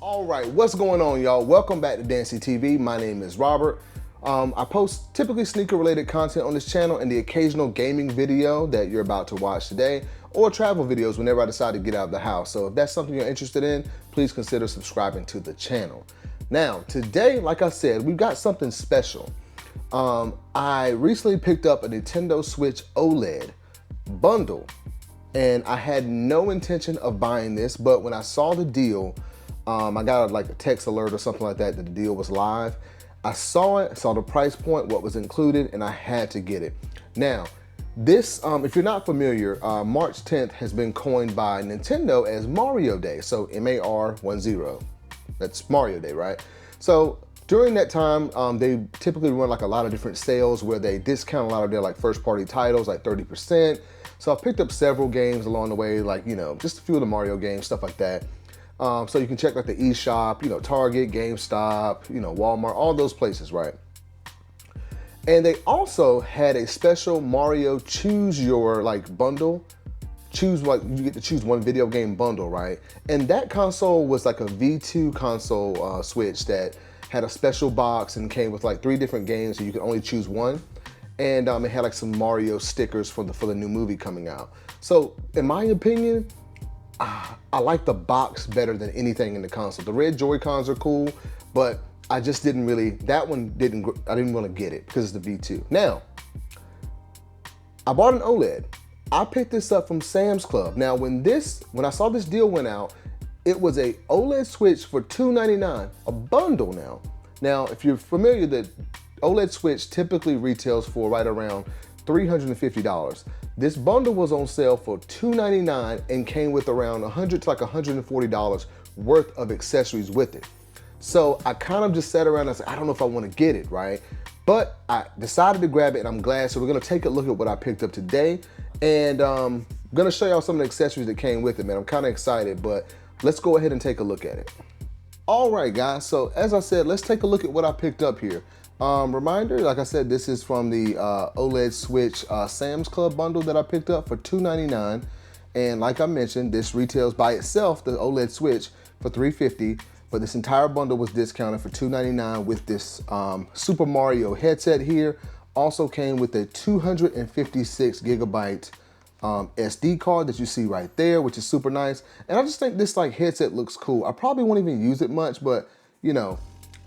All right, what's going on, y'all? Welcome back to Dancy TV. My name is Robert. I post typically sneaker-related content on this channel and the occasional gaming video that you're about to watch today, or travel videos whenever I decide to get out of the house. So if that's something you're interested in, please consider subscribing to the channel. Now, today, like I said, we've got something special. I recently picked up a Nintendo Switch OLED bundle, and I had no intention of buying this, but when I saw the deal, I got like a text alert or something like that the deal was live. I saw it, saw the price point, what was included, and I had to get it. Now, this, if you're not familiar, March 10th has been coined by Nintendo as Mario Day, so M-A-R-1-0. That's Mario Day, right? So during that time, they typically run like a lot of different sales where they discount a lot of their like first-party titles, like 30%. So I picked up several games along the way, like, you know, just a few of the Mario games, stuff like that. So you can check like the eShop, you know, Target, GameStop, you know, Walmart, all those places, right? And they also had a special Mario choose your like bundle. Choose like, you get to choose one video game bundle, right? And that console was like a V2 console Switch that had a special box and came with like 3 different games, so you could only choose one. And it had like some Mario stickers for the new movie coming out. So in my opinion, I like the box better than anything in the console. The red Joy-Cons are cool, but I just didn't really, I didn't want to get it because it's the V2. Now, I bought an OLED. I picked this up from Sam's Club. Now, when I saw this deal went out, it was a OLED Switch for $299, a bundle now. Now, if you're familiar, the OLED Switch typically retails for right around $350. This bundle was on sale for $299 and came with around $100 to like $140 worth of accessories with it. So I kind of just sat around and said, I don't know if I want to get it, right? But I decided to grab it, and I'm glad. So we're gonna take a look at what I picked up today, and I'm gonna show y'all some of the accessories that came with it, man. I'm kind of excited, but let's go ahead and take a look at it. All right, guys, so as I said, let's take a look at what I picked up here. Reminder, like I said, this is from the OLED Switch Sam's Club bundle that I picked up for $299. And like I mentioned, this retails by itself, the OLED Switch, for $350. But this entire bundle was discounted for $299 with this Super Mario headset here. Also came with a 256 gigabyte SD card that you see right there, which is super nice. And I just think this like headset looks cool. I probably won't even use it much, but you know,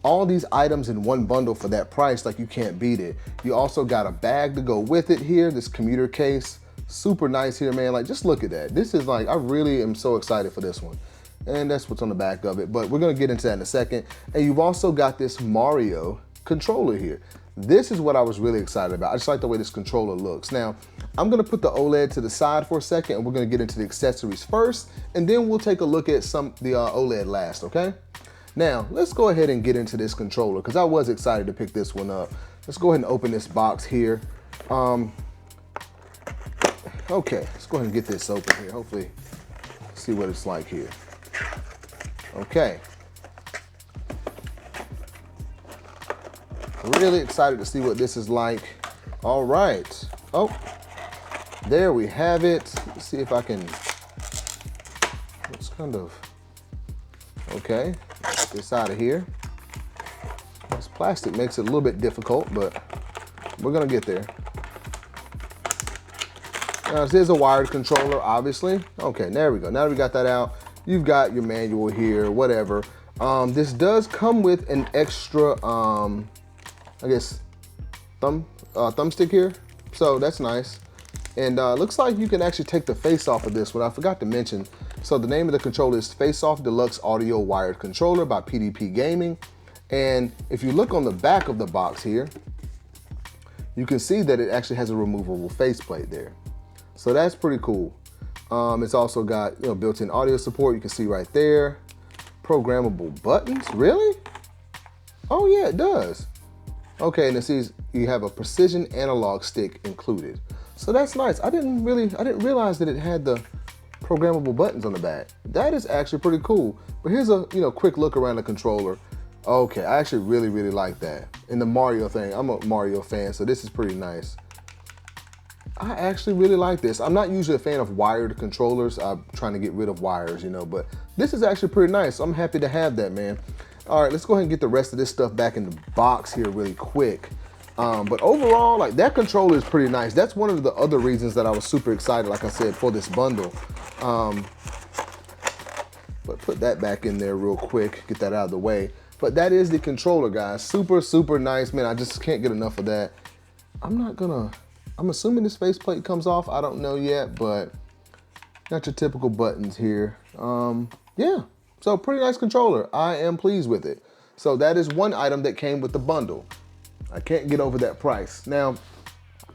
all these items in one bundle for that price, like you can't beat it. You also got a bag to go with it here, this Commuter case. Super nice here, man. Like, just look at that. This is like, I really am so excited for this one. And that's what's on the back of it, but we're gonna get into that in a second. And you've also got this Mario controller here. This is what I was really excited about. I just like the way this controller looks. Now, I'm gonna put the OLED to the side for a second, and we're gonna get into the accessories first, and then we'll take a look at the OLED last, okay? Now, let's go ahead and get into this controller because I was excited to pick this one up. Let's go ahead and open this box here. Okay, let's go ahead and get this open here. Hopefully, see what it's like here. Okay. Really excited to see what this is like. All right. Oh, there we have it. Let's see if I can, it's kind of, okay. This out of here. This plastic makes it a little bit difficult, but we're gonna get there. Now, this is a wired controller, obviously. Okay, there we go. Now that we got that out, you've got your manual here, whatever. This does come with an extra, I guess, thumbstick here. So that's nice. And looks like you can actually take the face off of this one. I forgot to mention. So the name of the controller is Face Off Deluxe Audio Wired Controller by PDP Gaming. And if you look on the back of the box here, you can see that it actually has a removable faceplate there. So that's pretty cool. It's also got, you know, built-in audio support. You can see right there. Programmable buttons, really? Oh yeah, it does. Okay, and it says you have a precision analog stick included. So that's nice. I didn't realize that it had the programmable buttons on the back. That is actually pretty cool. But here's a quick look around the controller. Okay, I actually really like that. And the Mario thing, I'm a Mario fan, so this is pretty nice. I actually really like this. I'm not usually a fan of wired controllers. I'm trying to get rid of wires, you know, but this is actually pretty nice. I'm happy to have that, man. All right, let's go ahead and get the rest of this stuff back in the box here really quick. But overall, like, that controller is pretty nice. That's one of the other reasons that I was super excited, like I said, for this bundle. But put that back in there real quick, get that out of the way. But that is the controller, guys. Super, super nice, man. I just can't get enough of that. I'm assuming this faceplate comes off. I don't know yet, but got your typical buttons here. Yeah, so pretty nice controller. I am pleased with it. So that is one item that came with the bundle. I can't get over that price. Now,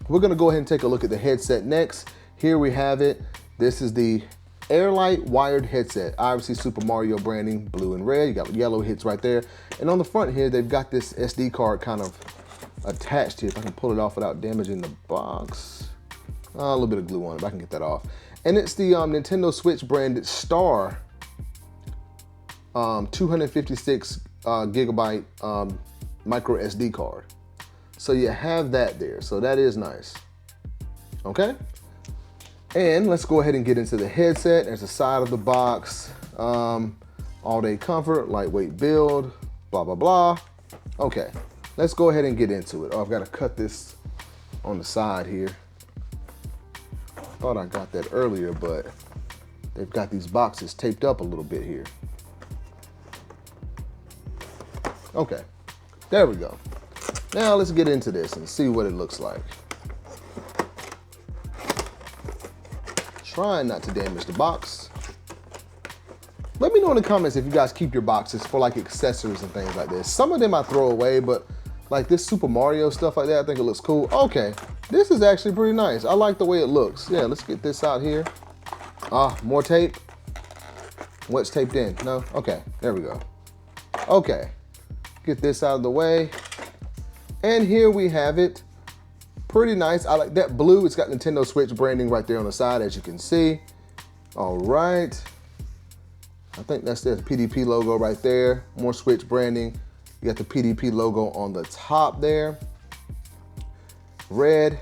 we're gonna go ahead and take a look at the headset next. Here we have it. This is the Airlight wired headset. Obviously Super Mario branding, blue and red. You got yellow hits right there. And on the front here, they've got this SD card kind of attached here. If I can pull it off without damaging the box. A little bit of glue on it, but I can get that off. And it's the Nintendo Switch branded Star 256 gigabyte micro SD card. So you have that there. So that is nice. Okay. And let's go ahead and get into the headset. There's the side of the box, all day comfort, lightweight build, blah, blah, blah. Okay, let's go ahead and get into it. Oh, I've got to cut this on the side here. Thought I got that earlier, but they've got these boxes taped up a little bit here. Okay, there we go. Now let's get into this and see what it looks like. Trying not to damage the box. Let me know in the comments if you guys keep your boxes for like accessories and things like this. Some of them I throw away, but like this Super Mario stuff like that, I think it looks cool. Okay, this is actually pretty nice. I like the way it looks. Yeah, let's get this out here. More tape. What's taped in? No? Okay, there we go. Okay, get this out of the way. And here we have it. Pretty nice. I like that blue. It's got Nintendo Switch branding right there on the side, as you can see. All right. I think that's the PDP logo right there. More Switch branding. You got the PDP logo on the top there. Red.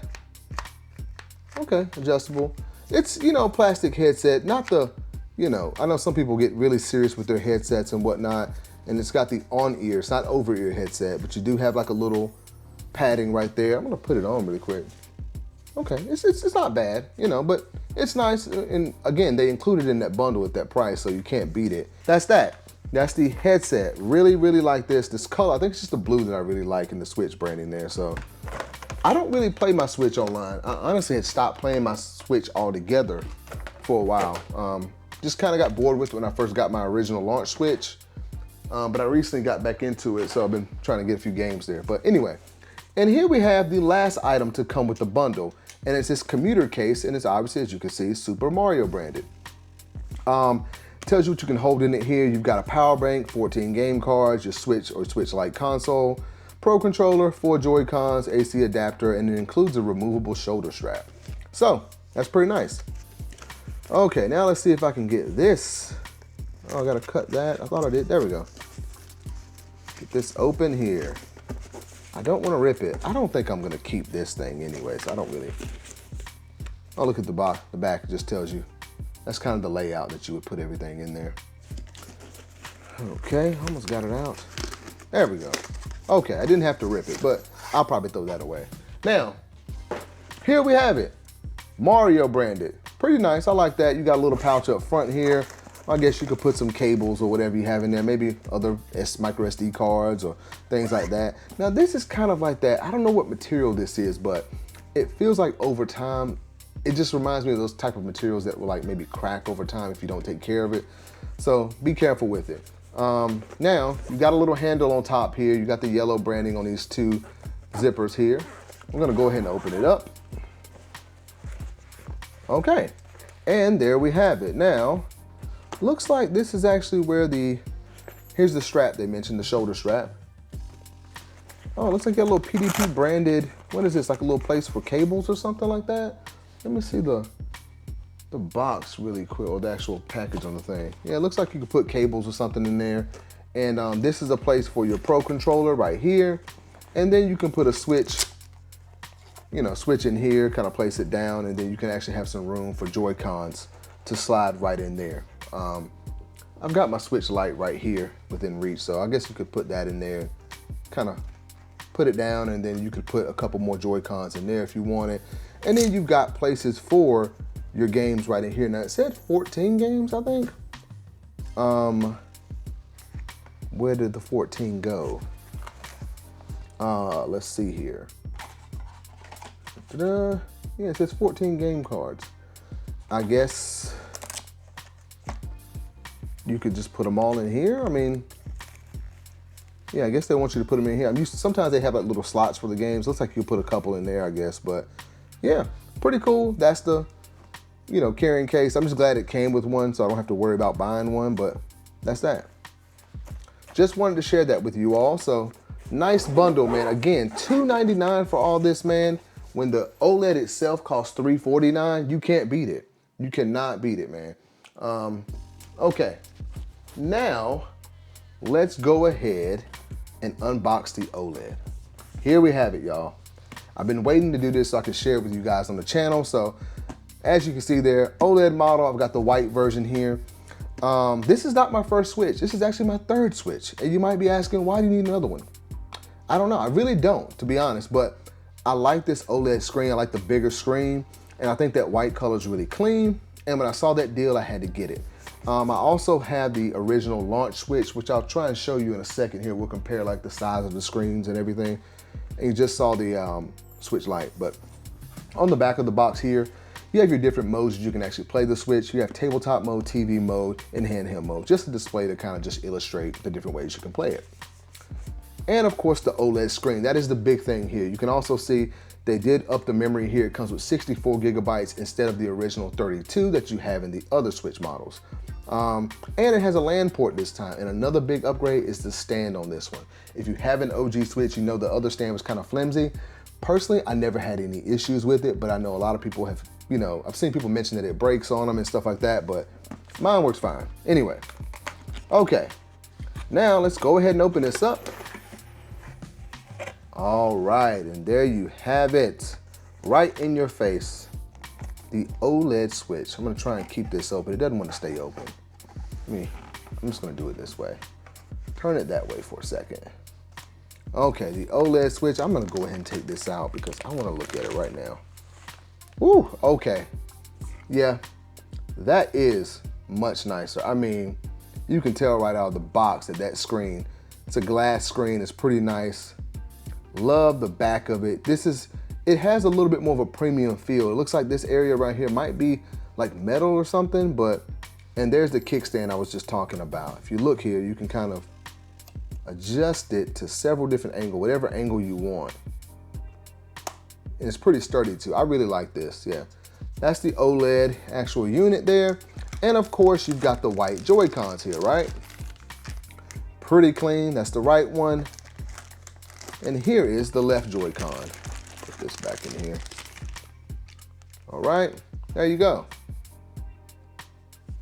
Okay, adjustable. It's, you know, plastic headset, not the, you know, I know some people get really serious with their headsets and whatnot, and it's got the on-ear, it's not over-ear headset, but you do have like a little padding right there. I'm gonna put it on really quick. Okay, it's not bad, you know, but it's nice. And again, they included it in that bundle at that price, so you can't beat it. That's the headset. Really, really like this. This color, I think it's just the blue that I really like in the Switch branding there. So I don't really play my Switch online. I honestly had stopped playing my Switch altogether for a while. Just kind of got bored with it when I first got my original launch Switch. But I recently got back into it, so I've been trying to get a few games there. But anyway, and here we have the last item to come with the bundle, and it's this commuter case, and it's obviously, as you can see, Super Mario branded. Tells you what you can hold in it here. You've got a power bank, 14 game cards, your Switch or Switch-like console, Pro controller, 4 Joy-Cons, AC adapter, and it includes a removable shoulder strap. So that's pretty nice. Okay, now let's see if I can get this. Oh, I gotta cut that. I thought I did. There we go. Get this open here. I don't want to rip it. I don't think I'm gonna keep this thing anyway, so I don't really. Oh, look at the back. The back just tells you. That's kind of the layout that you would put everything in there. Okay, almost got it out. There we go. Okay, I didn't have to rip it, but I'll probably throw that away. Now, here we have it. Mario branded. Pretty nice. I like that. You got a little pouch up front here. I guess you could put some cables or whatever you have in there, maybe other micro SD cards or things like that. Now this is kind of like that. I don't know what material this is, but it feels like over time, it just reminds me of those type of materials that will like maybe crack over time if you don't take care of it. So be careful with it. Now you got a little handle on top here. You got the yellow branding on these 2 zippers here. I'm gonna go ahead and open it up. Okay, and there we have it. Now, looks like this is actually where here's the strap they mentioned, the shoulder strap. Oh, it looks like you got a little PDP branded, what is this, like a little place for cables or something like that? Let me see the box really quick, or the actual package on the thing. Yeah, it looks like you could put cables or something in there. And this is a place for your Pro controller right here. And then you can put a Switch you know, switch in here, kind of place it down, and then you can actually have some room for Joy-Cons to slide right in there. I've got my Switch Lite right here within reach, so I guess you could put that in there, kind of put it down, and then you could put a couple more Joy-Cons in there if you wanted. And then you've got places for your games right in here. Now it said 14 games, I think. Where did the 14 go? Let's see here. Yeah, it says 14 game cards. I guess you could just put them all in here. I mean, yeah, I guess they want you to put them in here. Sometimes they have like little slots for the games. Looks like you put a couple in there, I guess. But yeah, pretty cool. That's the, you know, carrying case. I'm just glad it came with one, so I don't have to worry about buying one. But that's that. Just wanted to share that with you all. So nice bundle, man. Again, $2.99 for all this, man. When the OLED itself costs $3.49, you can't beat it. You cannot beat it, man. Okay. Now, let's go ahead and unbox the OLED. Here we have it, y'all. I've been waiting to do this so I can share it with you guys on the channel. So, as you can see there, OLED model, I've got the white version here. This is not my first Switch. This is actually my third Switch. And you might be asking, why do you need another one? I don't know. I really don't, to be honest. But I like this OLED screen. I like the bigger screen. And I think that white color is really clean. And when I saw that deal, I had to get it. I also have the original launch Switch, which I'll try and show you in a second here. We'll compare like the size of the screens and everything. And you just saw the Switch Lite. But on the back of the box here, you have your different modes you can actually play the Switch. You have tabletop mode, TV mode, and handheld mode. Just a display to kind of just illustrate the different ways you can play it. And of course the OLED screen. That is the big thing here. You can also see they did up the memory here. It comes with 64 gigabytes instead of the original 32 that you have in the other Switch models. And it has a LAN port this time. And another big upgrade is the stand on this one. If you have an OG Switch, you know the other stand was kind of flimsy. Personally, I never had any issues with it, but I know a lot of people have, you know, I've seen people mention that it breaks on them and stuff like that, but mine works fine. Anyway, okay. Now let's go ahead and open this up. All right, and there you have it. Right in your face. The OLED Switch. I'm gonna try and keep this open. It doesn't want to stay open. I'm just gonna do it this way. Turn it that way for a second. Okay, the OLED Switch. I'm gonna go ahead and take this out because I wanna look at it right now. Woo, okay. Yeah, that is much nicer. I mean, you can tell right out of the box that that screen, it's a glass screen, it's pretty nice. Love the back of it. It has a little bit more of a premium feel. It looks like this area right here might be like metal or something, and there's the kickstand I was just talking about. If you look here, you can kind of adjust it to several different angles, whatever angle you want. And it's pretty sturdy too. I really like this, yeah. That's the OLED actual unit there. And of course, you've got the white Joy-Cons here, right? Pretty clean, that's the right one. And here is the left Joy-Con. Put this back in here. All right, there you go.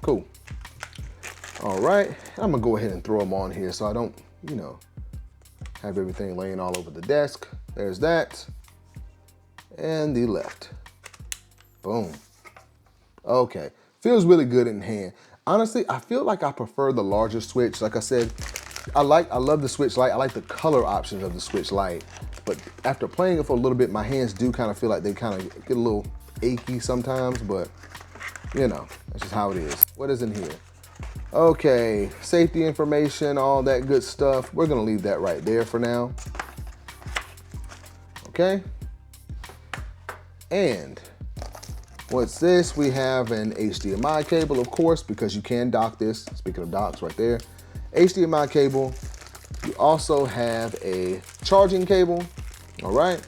Cool. All right, I'm gonna go ahead and throw them on here so I don't, you know, have everything laying all over the desk. There's that. And the left. Boom. Okay, feels really good in hand. Honestly, I feel like I prefer the larger Switch. Like I said, I love the Switch Lite. I like the color options of the Switch Lite. But after playing it for a little bit, my hands do kind of feel like they kind of get a little achy sometimes, but you know, that's just how it is. What is in here? Okay, safety information, all that good stuff. We're gonna leave that right there for now. Okay. And what's this? We have an HDMI cable, of course, because you can dock this. Speaking of docks right there. HDMI cable. You also have a charging cable, all right?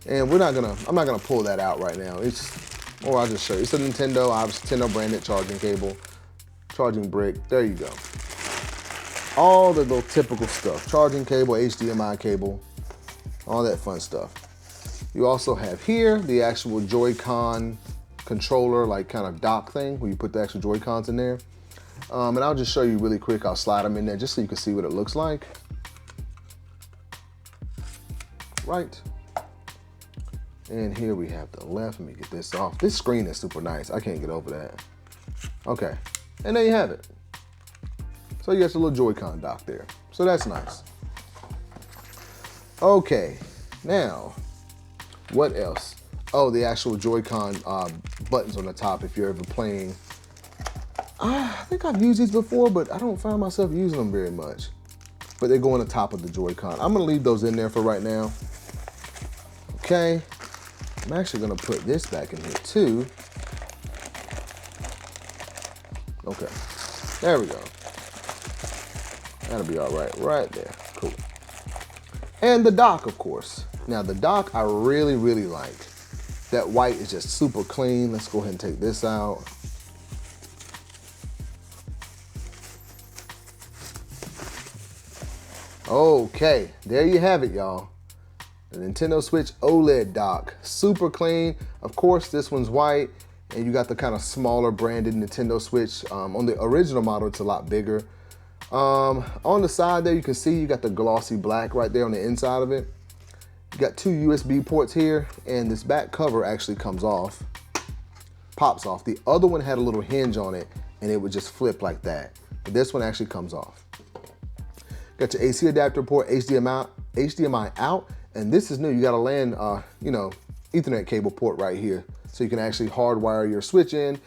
And I'm not gonna pull that out right now. I'll just show you. It's a Nintendo, obviously Nintendo branded charging cable, charging brick, there you go. All the little typical stuff, charging cable, HDMI cable, all that fun stuff. You also have here the actual Joy-Con controller, like kind of dock thing, where you put the actual Joy-Cons in there. And I'll just show you really quick. I'll slide them in there just so you can see what it looks like. Right. And here we have the left. Let me get this off. This screen is super nice. I can't get over that. Okay, and there you have it. So you got your little Joy-Con dock there. So that's nice. Okay, now, what else? Oh, the actual Joy-Con buttons on the top if you're ever playing. I think I've used these before, but I don't find myself using them very much. But they go on the top of the Joy-Con. I'm gonna leave those in there for right now. Okay, I'm actually gonna put this back in here too. Okay, there we go. That'll be all right, right there, cool. And the dock, of course. Now the dock I really, really like. That white is just super clean. Let's go ahead and take this out. Okay, there you have it, y'all. The Nintendo Switch OLED dock, super clean. Of course, this one's white, and you got the kind of smaller branded Nintendo Switch. On the original model, it's a lot bigger. On the side there, you can see you got the glossy black right there on the inside of it. You got two USB ports here, and this back cover actually comes off, pops off. The other one had a little hinge on it, and it would just flip like that. But this one actually comes off. Got your AC adapter port, HDMI out, and this is new. You got a LAN, Ethernet cable port right here, so you can actually hardwire your Switch in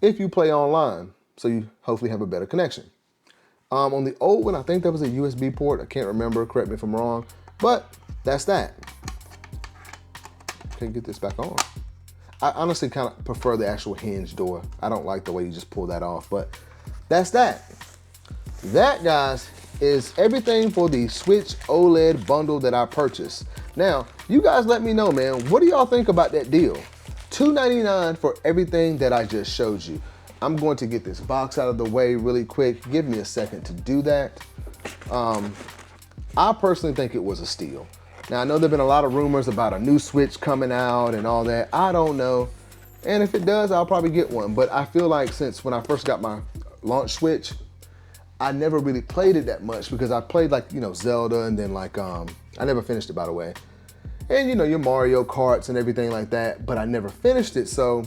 if you play online. So you hopefully have a better connection. On the old one, I think that was a USB port. I can't remember. Correct me if I'm wrong, but that's that. Can't get this back on. I honestly kind of prefer the actual hinge door. I don't like the way you just pull that off, but that's that. That, guys, is everything for the Switch OLED bundle that I purchased. Now, you guys let me know, man, what do y'all think about that deal? $299 for everything that I just showed you. I'm going to get this box out of the way really quick. Give me a second to do that. I personally think it was a steal. Now, I know there've been a lot of rumors about a new Switch coming out and all that. I don't know. And if it does, I'll probably get one. But I feel like since when I first got my launch Switch, I never really played it that much because I played like, Zelda, and then like, I never finished it, by the way. And your Mario Karts and everything like that, but I never finished it. So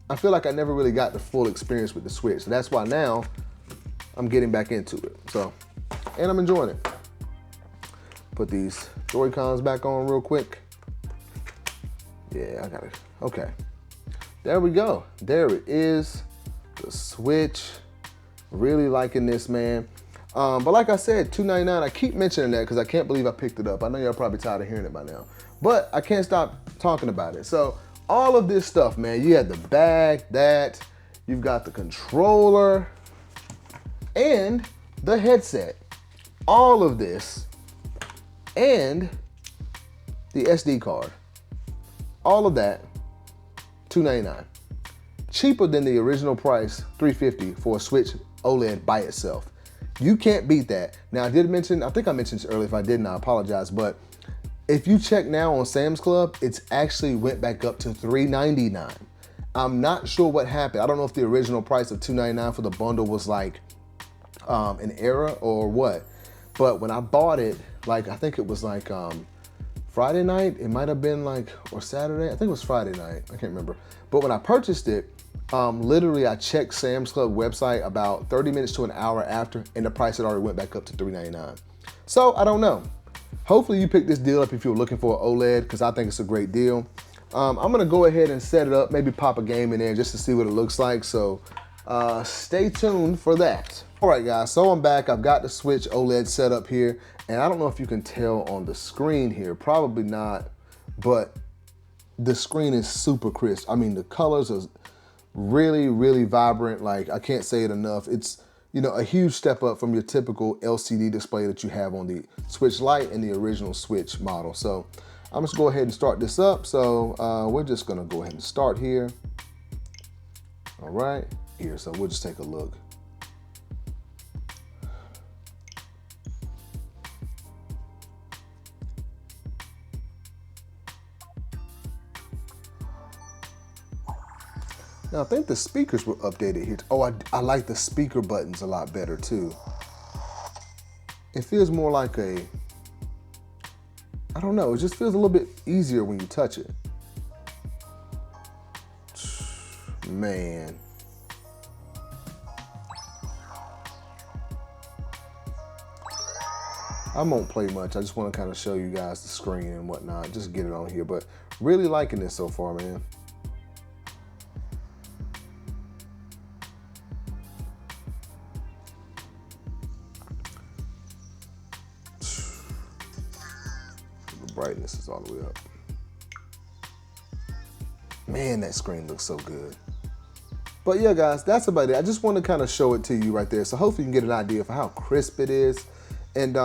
I feel like I never really got the full experience with the Switch. So that's why now I'm getting back into it. And I'm enjoying it. Put these Joy-Cons back on real quick. Yeah, I got it. Okay. There we go. There it is. The Switch. Really liking this, man. But like I said, $299. I keep mentioning that because I can't believe I picked it up. I know y'all probably tired of hearing it by now, but I can't stop talking about it. So all of this stuff, man, you had the bag, you've got the controller, and the headset. All of this, and the SD card. All of that, $299. Cheaper than the original price, $350 for a Switch OLED by itself. You can't beat that. Now, I think I mentioned this earlier. If I didn't, I apologize. But if you check now on Sam's Club, it's actually went back up to $399. I'm not sure what happened. I don't know if the original price of $299 for the bundle was like an error or what. But when I bought it, like I think it was like Friday night. It might have been like, or Saturday. I think it was Friday night. I can't remember. But when I purchased it, literally I checked Sam's Club website about 30 minutes to an hour after, and the price had already went back up to $399. So I don't know. Hopefully you picked this deal up if you're looking for an OLED, because I think it's a great deal. I'm gonna go ahead and set it up, maybe pop a game in there just to see what it looks like. So stay tuned for that. All right, guys, so I'm back. I've got the Switch OLED set up here, and I don't know if you can tell on the screen here, probably not, but the screen is super crisp. I mean, the colors are really, really vibrant. Like, I can't say it enough. It's, a huge step up from your typical LCD display that you have on the Switch Lite and the original Switch model. So I'm just go ahead and start this up. So we're just gonna go ahead and start here. All right, here, so we'll just take a look. Now, I think the speakers were updated here. Oh, I like the speaker buttons a lot better too. It feels more like I don't know, it just feels a little bit easier when you touch it. Man. I won't play much. I just want to kind of show you guys the screen and whatnot. Just get it on here. But really liking this so far, man. The brightness is all the way up. Man, that screen looks so good. But yeah, guys, that's about it. I just want to kind of show it to you right there. So hopefully you can get an idea for how crisp it is. And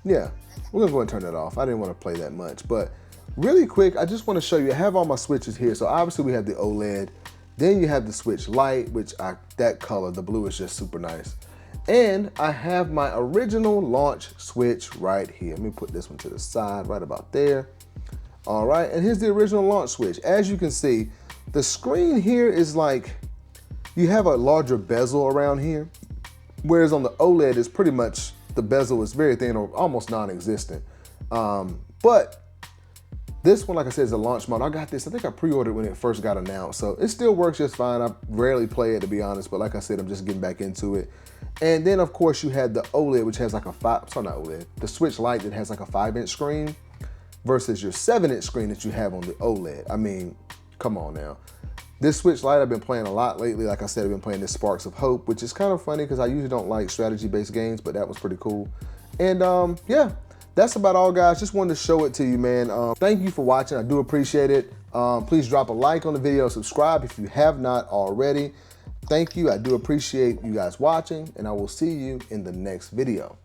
yeah, we're gonna go ahead and turn that off. I didn't want to play that much, but really quick, I just want to show you, I have all my switches here. So obviously we have the OLED, then you have the Switch Lite, which that color, the blue, is just super nice. And I have my original launch switch right here. Let me put this one to the side, right about there. All right, and here's the original launch switch. As you can see, the screen here is like, you have a larger bezel around here, whereas on the OLED, it's pretty much, the bezel is very thin or almost non-existent. But this one, like I said, is a launch model. I got this, I think I pre-ordered when it first got announced. So it still works just fine. I rarely play it, to be honest, but like I said, I'm just getting back into it. And then of course you had the OLED, which has like a the Switch Lite that has like a 5-inch screen versus your 7-inch screen that you have on the OLED. I mean, come on now. This Switch Lite I've been playing a lot lately. Like I said, I've been playing this Sparks of Hope, which is kind of funny because I usually don't like strategy-based games, but that was pretty cool. And yeah, that's about all, guys. Just wanted to show it to you, man. Thank you for watching. I do appreciate it. Please drop a like on the video, subscribe if you have not already. Thank you. I do appreciate you guys watching, and I will see you in the next video.